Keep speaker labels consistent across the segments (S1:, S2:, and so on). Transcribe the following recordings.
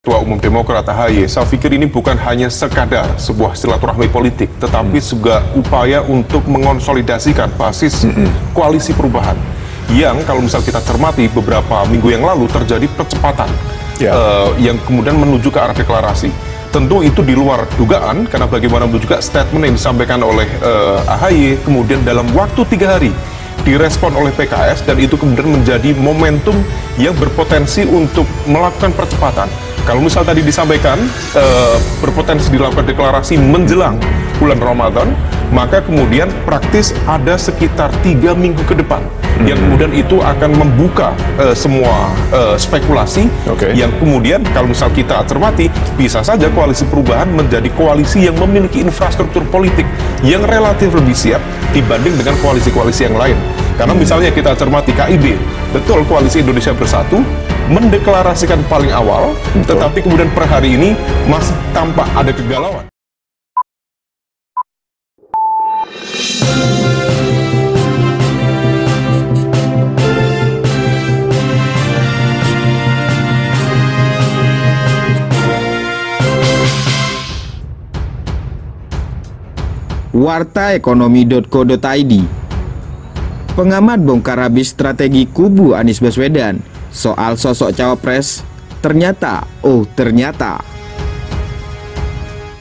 S1: Ketua Umum Demokrat AHY, saya pikir ini bukan hanya sekadar sebuah silaturahmi politik, tetapi juga upaya untuk mengonsolidasikan basis koalisi perubahan. Yang kalau misal kita cermati beberapa minggu yang lalu terjadi percepatan yang kemudian menuju ke arah deklarasi. Tentu itu di luar dugaan, karena bagaimanapun juga statement yang disampaikan oleh AHY kemudian dalam waktu 3 hari direspon oleh PKS, dan itu kemudian menjadi momentum yang berpotensi untuk melakukan percepatan. Kalau misal tadi disampaikan berpotensi dilakukan deklarasi menjelang bulan Ramadan, maka kemudian praktis ada sekitar 3 minggu ke depan yang kemudian itu akan membuka semua spekulasi yang kemudian kalau misal kita cermati, bisa saja koalisi perubahan menjadi koalisi yang memiliki infrastruktur politik yang relatif lebih siap dibanding dengan koalisi-koalisi yang lain. Karena misalnya kita cermati KIB, betul Koalisi Indonesia Bersatu mendeklarasikan paling awal, tetapi kemudian per hari ini masih tampak ada kegalauan.
S2: Wartaekonomi.co.id. Pengamat bongkar habis strategi kubu Anies Baswedan soal sosok cawapres. Ternyata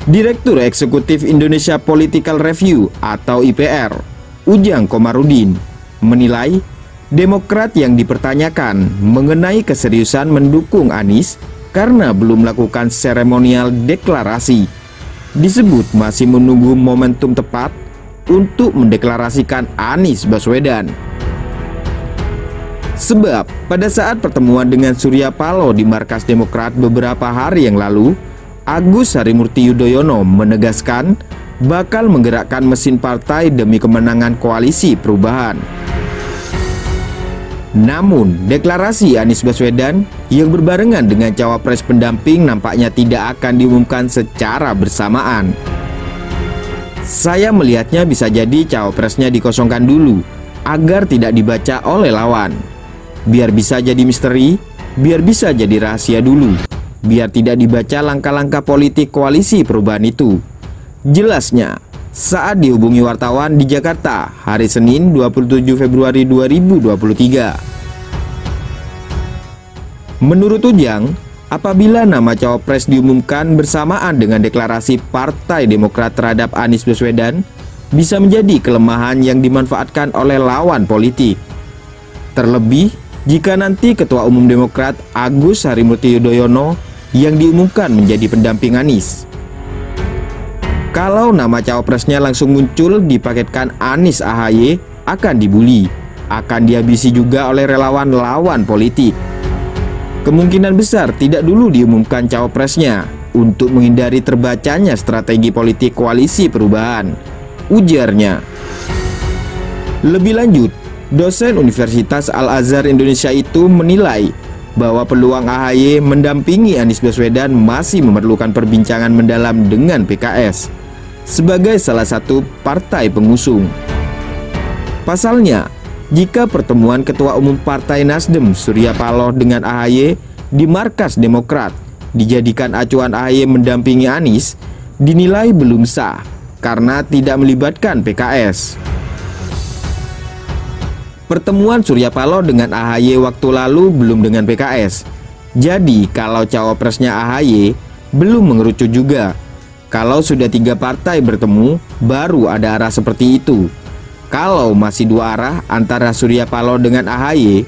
S2: Direktur Eksekutif Indonesia Political Review atau IPR, Ujang Komarudin, menilai Demokrat yang dipertanyakan mengenai keseriusan mendukung Anies karena belum melakukan seremonial deklarasi. Disebut masih menunggu momentum tepat untuk mendeklarasikan Anies Baswedan. Sebab pada saat pertemuan dengan Surya Paloh di markas Demokrat beberapa hari yang lalu, Agus Harimurti Yudhoyono menegaskan bakal menggerakkan mesin partai demi kemenangan koalisi perubahan. Namun, deklarasi Anies Baswedan yang berbarengan dengan cawapres pendamping nampaknya tidak akan diumumkan secara bersamaan. Saya melihatnya bisa jadi cawapresnya dikosongkan dulu agar tidak dibaca oleh lawan. Biar bisa jadi misteri, biar bisa jadi rahasia dulu, biar tidak dibaca langkah-langkah politik koalisi perubahan itu. Jelasnya saat dihubungi wartawan di Jakarta hari Senin 27 Februari 2023. Menurut Ujang, apabila nama cawapres diumumkan bersamaan dengan deklarasi Partai Demokrat terhadap Anies Baswedan, bisa menjadi kelemahan yang dimanfaatkan oleh lawan politik. Terlebih jika nanti Ketua Umum Demokrat Agus Harimurti Yudhoyono yang diumumkan menjadi pendamping Anies. Kalau nama cawapresnya langsung muncul dipaketkan Anies AHY, akan dibully, akan dihabisi juga oleh relawan lawan politik. Kemungkinan besar tidak dulu diumumkan cawapresnya untuk menghindari terbacanya strategi politik koalisi perubahan, ujarnya. Lebih lanjut, dosen Universitas Al-Azhar Indonesia itu menilai bahwa peluang AHY mendampingi Anies Baswedan masih memerlukan perbincangan mendalam dengan PKS sebagai salah satu partai pengusung. Pasalnya, jika pertemuan Ketua Umum Partai Nasdem Surya Paloh dengan AHY di markas Demokrat dijadikan acuan AHY mendampingi Anies, dinilai belum sah karena tidak melibatkan PKS. Pertemuan Surya Paloh dengan AHY waktu lalu belum dengan PKS. Jadi kalau cawapresnya AHY belum mengerucut juga. Kalau sudah 3 partai bertemu, baru ada arah seperti itu. Kalau masih 2 arah antara Surya Paloh dengan AHY,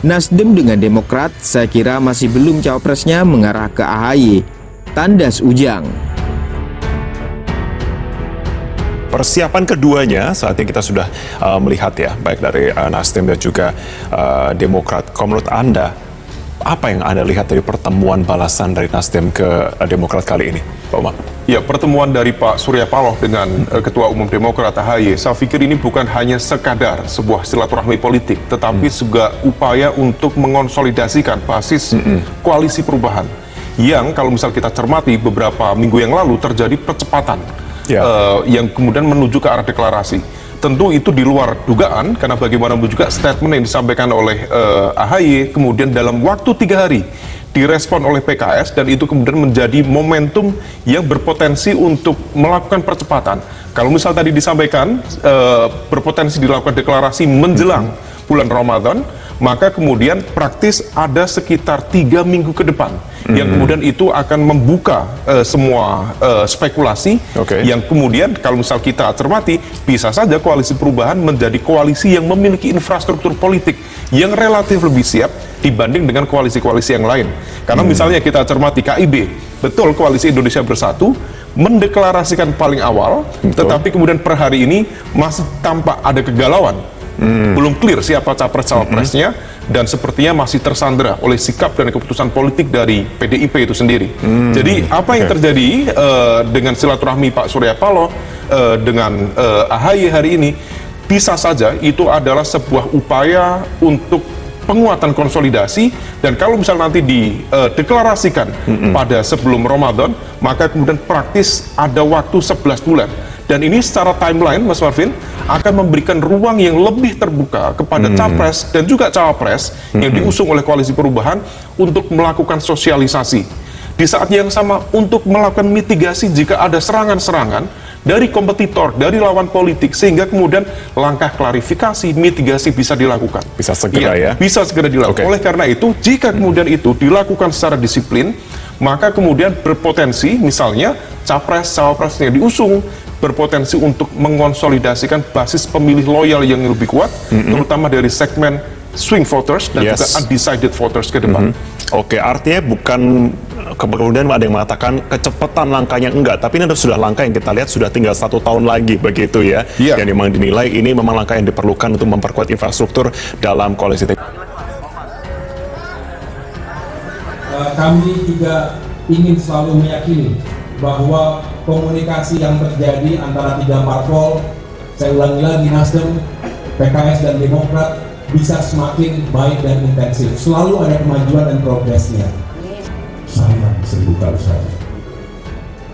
S2: Nasdem dengan Demokrat, saya kira masih belum cawapresnya mengarah ke AHY. Tandas Ujang.
S3: Persiapan keduanya saat ini kita sudah melihat ya, baik dari Nasdem dan juga Demokrat. Kalau menurut Anda, apa yang Anda lihat dari pertemuan balasan dari Nasdem ke Demokrat kali ini, Pak Umar?
S1: Ya, pertemuan dari Pak Surya Paloh dengan Ketua Umum Demokrat AHY, saya pikir ini bukan hanya sekadar sebuah silaturahmi politik, tetapi juga upaya untuk mengonsolidasikan basis koalisi perubahan. Yang kalau misal kita cermati beberapa minggu yang lalu terjadi percepatan yang kemudian menuju ke arah deklarasi. Tentu itu di luar dugaan, karena bagaimanapun juga statement yang disampaikan oleh AHY kemudian dalam waktu 3 hari direspon oleh PKS, dan itu kemudian menjadi momentum yang berpotensi untuk melakukan percepatan. Kalau misal tadi disampaikan berpotensi dilakukan deklarasi menjelang bulan Ramadan, maka kemudian praktis ada sekitar 3 minggu ke depan yang kemudian itu akan membuka semua spekulasi yang kemudian kalau misal kita cermati, bisa saja koalisi perubahan menjadi koalisi yang memiliki infrastruktur politik yang relatif lebih siap dibanding dengan koalisi-koalisi yang lain. Karena misalnya kita cermati KIB, betul Koalisi Indonesia Bersatu mendeklarasikan paling awal, tetapi kemudian per hari ini masih tampak ada kegalauan. Belum clear siapa capres-cawapresnya, dan sepertinya masih tersandera oleh sikap dan keputusan politik dari PDIP itu sendiri. Jadi apa yang terjadi dengan silaturahmi Pak Surya Paloh dengan AHY hari ini, bisa saja itu adalah sebuah upaya untuk penguatan konsolidasi, dan kalau misal nanti dideklarasikan pada sebelum Ramadan, maka kemudian praktis ada waktu 11 bulan. Dan ini secara timeline, Mas Marvin, akan memberikan ruang yang lebih terbuka kepada capres dan juga cawapres yang diusung oleh koalisi perubahan untuk melakukan sosialisasi. Di saat yang sama untuk melakukan mitigasi jika ada serangan-serangan dari kompetitor, dari lawan politik, sehingga kemudian langkah klarifikasi, mitigasi bisa dilakukan.
S3: Bisa segera ya?
S1: Bisa segera dilakukan. Oleh karena itu, jika kemudian itu dilakukan secara disiplin, maka kemudian berpotensi misalnya capres-cawapres yang diusung berpotensi untuk mengonsolidasikan basis pemilih loyal yang lebih kuat, terutama dari segmen swing voters dan juga undecided voters ke depan.
S3: Oke, artinya bukan kemudian ada yang mengatakan kecepatan langkahnya, enggak, tapi ini sudah langkah yang kita lihat sudah tinggal 1 tahun lagi begitu ya, yang memang dinilai ini memang langkah yang diperlukan untuk memperkuat infrastruktur dalam koalisi.
S4: Kami juga ingin selalu meyakini bahwa komunikasi yang terjadi antara 3 parpol, saya ulangi lagi, Nasdem, PKS dan Demokrat, bisa semakin baik dan intensif. Selalu ada kemajuan dan progresnya. Sayang 1000 kali saja.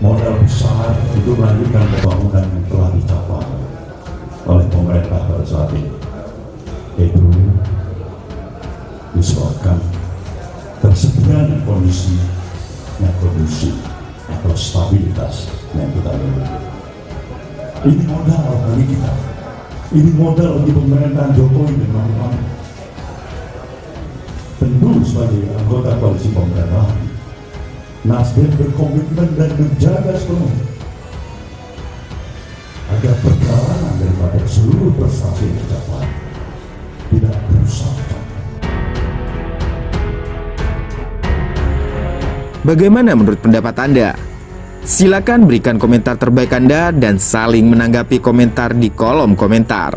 S4: Modal besar untuk melanjutkan pembangunan yang telah dicapai oleh pemerintah pada saat ini. Itu disebabkan tersedianya kondisi yang kondusif atau stabilitas yang kita miliki. Ini modal bagi kita. Ini modal bagi pemerintahan Jokowi dan Maruf. Tentu sebagai anggota koalisi pemerintahan, Nasdem berkomitmen dan menjaga sepenuhnya agar perjalanan daripada seluruh prestasi yang dicapai tidak rusak.
S2: Bagaimana menurut pendapat Anda? Silakan berikan komentar terbaik Anda dan saling menanggapi komentar di kolom komentar.